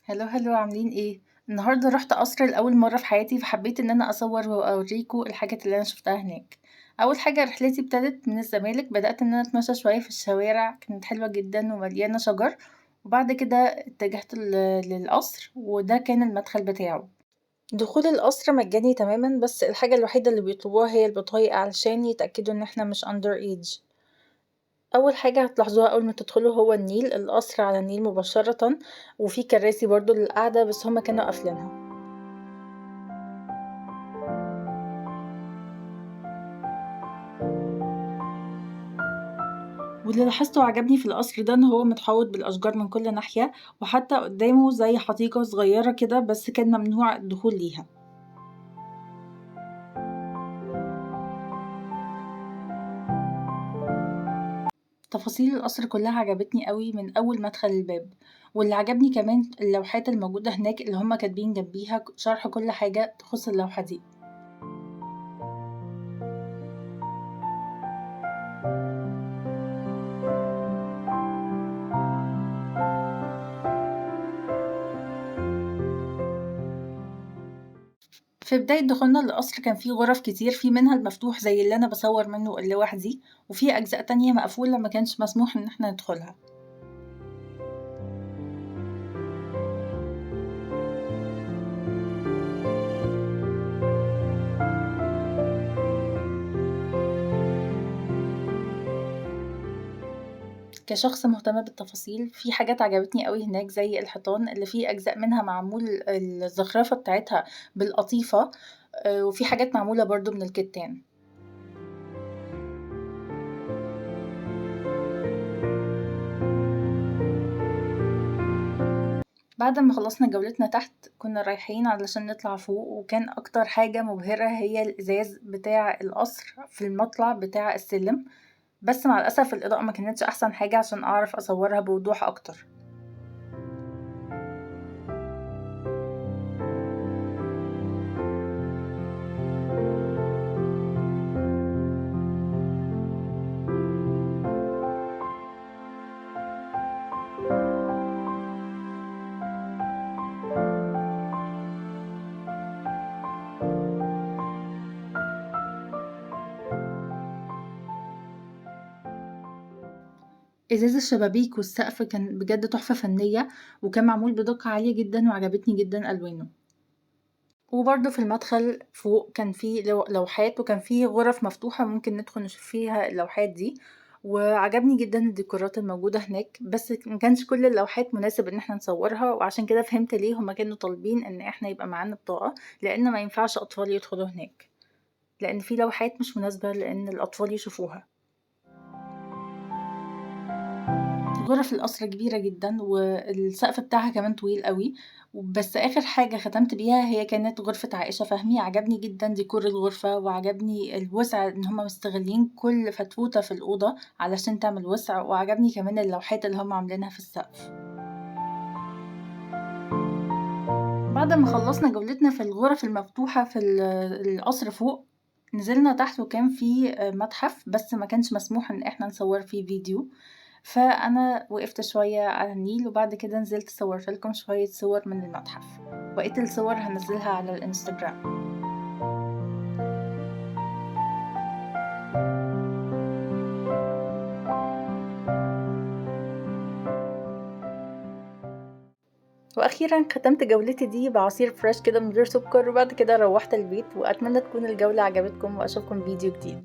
هلو هلو عاملين ايه؟ النهارده رحت قصر لأول مرة في حياتي فحبيت ان انا اصور واوريكوا الحاجات اللي انا شفتها هناك. اول حاجة رحلتي ابتدت من الزمالك، بدأت ان انا اتمشى شوية في الشوارع، كانت حلوة جدا ومليانة شجر. وبعد كده اتجهت للقصر وده كان المدخل بتاعه. دخول القصر مجاني تماما، بس الحاجة الوحيدة اللي بيطلبوها هي البطايق علشان يتأكدوا ان احنا مش under age. أول حاجة هتلاحظوها أول ما تدخلوا هو النيل، القصر على النيل مباشرة، وفي كراسي برضو للقعدة بس هما كانوا قافلينها. واللي لاحظته وعجبني في القصر ده إن هو متحوط بالأشجار من كل ناحية، وحتى قدامه زي حديقة صغيرة كده بس كان ممنوع الدخول ليها. تفاصيل القصر كلها عجبتني قوي من أول ما أدخل الباب. واللي عجبني كمان اللوحات الموجودة هناك اللي هما كاتبين جنبيها شرح كل حاجة تخص اللوحة دي. في بداية دخولنا للقصر كان في غرف كتير، في منها المفتوح زي اللي أنا باصور منه لوحدي، وفي أجزاء تانية مقفولة مكانش مسموح إن احنا ندخلها. كشخص مهتم بالتفاصيل في حاجات عجبتني أوي هناك زي الحيطان اللي فيه أجزاء منها معمول الزخرفة بتاعتها بالقطيفة، وفي حاجات معمولة برضه من الكتان. بعد ما خلصنا جولتنا تحت كنا رايحين علشان نطلع فوق، وكان أكتر حاجة مبهرة هي الإزاز بتاع القصر في المطلع بتاع السلم، بس مع الأسف الإضاءة ما كانتش أحسن حاجة عشان أعرف أصورها بوضوح أكتر. إزاز الشبابيك والسقف كان بجد تحفة فنية، وكان معمول بدقة عالية جدا وعجبتني جدا ألوانه. وبرضه في المدخل فوق كان في لوحات، وكان في غرف مفتوحة ممكن ندخل نشوف فيها اللوحات دي. وعجبني جدا الديكورات الموجودة هناك، بس مكانش كل اللوحات مناسب ان احنا نصورها، وعشان كده فهمت ليه هما كانوا طالبين ان احنا يبقى معانا بطاقة، لان ما ينفعش اطفال يدخلوا هناك، لان في لوحات مش مناسبة لان الاطفال يشوفوها. غرف القصر كبيرة جدًا، والسقف بتاعها كمان طويل أوي، بس آخر حاجة ختمت بيها هي كانت غرفة عائشة فهمي، عجبني جدًا ديكور الغرفة، وعجبني الوسع إن هُم مستغلين كل فتفوتة في الأوضة علشان تعمل وسع، وعجبني كمان اللوحات اللي هُم عاملينها في السقف. بعد ما خلصنا جولتنا في الغرف المفتوحة في القصر فوق، نزلنا تحت وكان في متحف بس ما كانش مسموح إن إحنا نصور فيه فيديو، فأنا وقفت شوية على النيل وبعد كده نزلت صورت لكم شوية صور من المتحف، وبقية الصور هنزلها على الانستجرام. وأخيرا ختمت جولتي دي بعصير فريش كده من غير سكر، وبعد كده روحت البيت، وأتمنى تكون الجولة عجبتكم وأشوفكم فيديو جديد.